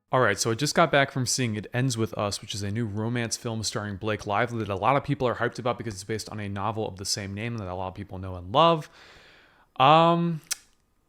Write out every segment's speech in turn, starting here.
All right, so I just got back from seeing It Ends With Us, which is a new romance film starring Blake Lively that a lot of people are hyped about because it's based on a novel of the same name that a lot of people know and love. Um,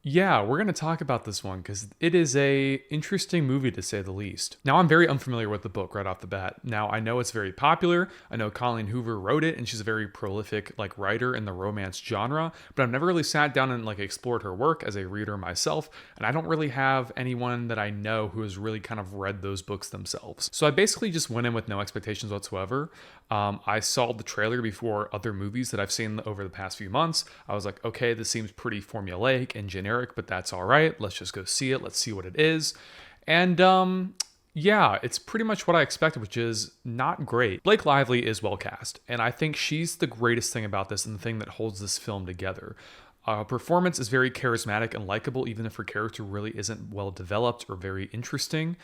yeah, we're going to talk about this one because it is a interesting movie to say the least. Now, I'm very unfamiliar with the book right off the bat. Now, I know it's very popular. I know Colleen Hoover wrote it, and she's a very prolific writer in the romance genre, but I've never really sat down and explored her work as a reader myself, and I don't really have anyone that I know who has really kind of read those books themselves. So I basically just went in with no expectations whatsoever. I saw the trailer before other movies that I've seen over the past few months. I was like, okay, this seems pretty formulaic and generic, but that's all right. Let's just go see it. Let's see what it is. And yeah, it's pretty much what I expected, which is not great. Blake Lively is well cast, and I think she's the greatest thing about this and the thing that holds this film together. Performance is very charismatic and likable, even if her character really isn't well developed or very interesting.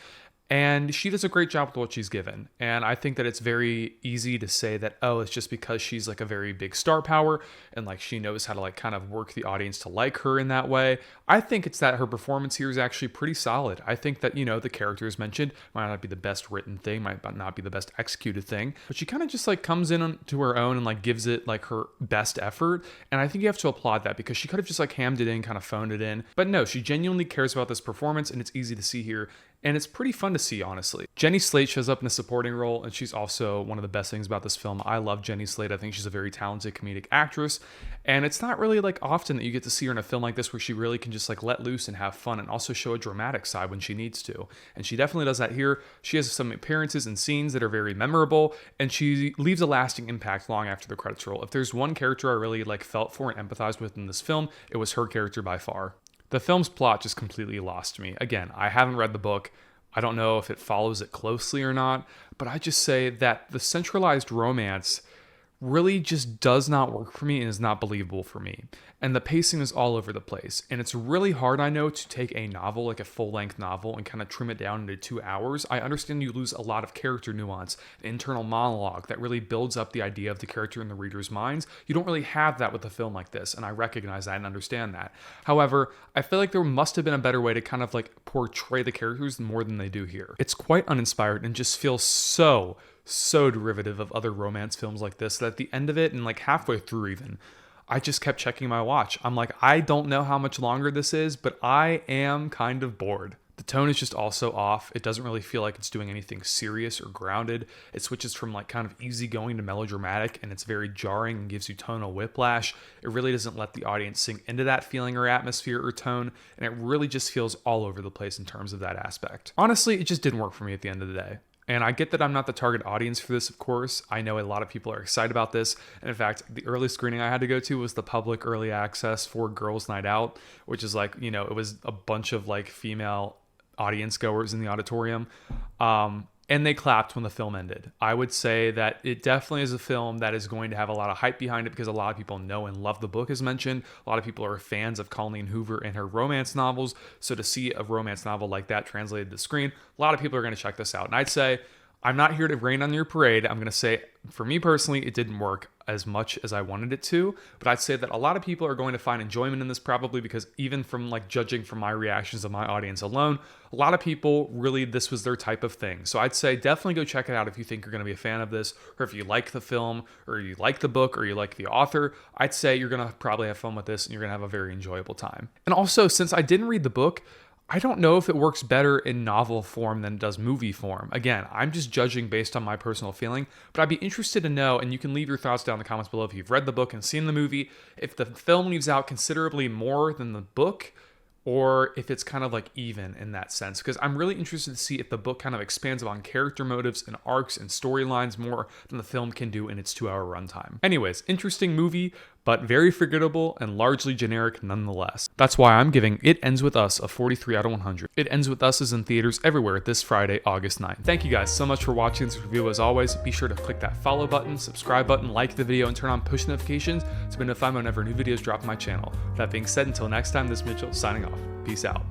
And she does a great job with what she's given. And I think that it's very easy to say that, oh, it's just because she's a very big star power and she knows how to kind of work the audience to like her in that way. I think it's that her performance here is actually pretty solid. I think that, the characters mentioned might not be the best written thing, might not be the best executed thing, but she kind of just comes in to her own and gives it her best effort. And I think you have to applaud that because she could have just hammed it in, kind of phoned it in. But no, she genuinely cares about this performance, and it's easy to see here. And it's pretty fun to see, honestly. Jenny Slate shows up in a supporting role, and she's also one of the best things about this film. I love Jenny Slate. I think she's a very talented comedic actress. And it's not really often that you get to see her in a film like this where she really can just let loose and have fun and also show a dramatic side when she needs to. And she definitely does that here. She has some appearances and scenes that are very memorable, and she leaves a lasting impact long after the credits roll. If there's one character I really felt for and empathized with in this film, it was her character by far. The film's plot just completely lost me. Again, I haven't read the book. I don't know if it follows it closely or not, but I just say that the centralized romance really just does not work for me and is not believable for me. And the pacing is all over the place. And it's really hard, I know, to take a novel, a full-length novel, and kind of trim it down into 2 hours. I understand you lose a lot of character nuance, internal monologue that really builds up the idea of the character in the reader's minds. You don't really have that with a film like this, and I recognize that and understand that. However, I feel like there must have been a better way to kind of portray the characters more than they do here. It's quite uninspired and just feels so derivative of other romance films like this that at the end of it and halfway through even, I just kept checking my watch. I'm I don't know how much longer this is, but I am kind of bored. The tone is just also off. It doesn't really feel like it's doing anything serious or grounded. It switches from kind of easygoing to melodramatic, and it's very jarring and gives you tonal whiplash. It really doesn't let the audience sink into that feeling or atmosphere or tone, and it really just feels all over the place in terms of that aspect. Honestly, it just didn't work for me at the end of the day. And I get that I'm not the target audience for this, of course. I know a lot of people are excited about this. And in fact, the early screening I had to go to was the public early access for Girls Night Out, which is it was a bunch of female audience goers in the auditorium. And they clapped when the film ended. I would say that it definitely is a film that is going to have a lot of hype behind it because a lot of people know and love the book, as mentioned. A lot of people are fans of Colleen Hoover and her romance novels. So to see a romance novel like that translated to screen, a lot of people are going to check this out. And I'd say, I'm not here to rain on your parade. I'm going to say, for me personally, it didn't work as much as I wanted it to. But I'd say that a lot of people are going to find enjoyment in this probably because even from judging from my reactions of my audience alone, a lot of people really, this was their type of thing. So I'd say definitely go check it out if you think you're going to be a fan of this, or if you like the film, or you like the book, or you like the author. I'd say you're going to probably have fun with this and you're going to have a very enjoyable time. And also, since I didn't read the book, I don't know if it works better in novel form than it does movie form. Again, I'm just judging based on my personal feeling, but I'd be interested to know, and you can leave your thoughts down in the comments below if you've read the book and seen the movie, if the film leaves out considerably more than the book, or if it's kind of even in that sense. Because I'm really interested to see if the book kind of expands upon character motives and arcs and storylines more than the film can do in its 2-hour runtime. Anyways, interesting movie, but very forgettable and largely generic nonetheless. That's why I'm giving It Ends With Us a 43 out of 100. It Ends With Us is in theaters everywhere this Friday, August 9th. Thank you guys so much for watching this review. As always, be sure to click that follow button, subscribe button, like the video, and turn on push notifications to be notified whenever new videos drop on my channel. That being said, until next time, this is Mitchell signing off. Peace out.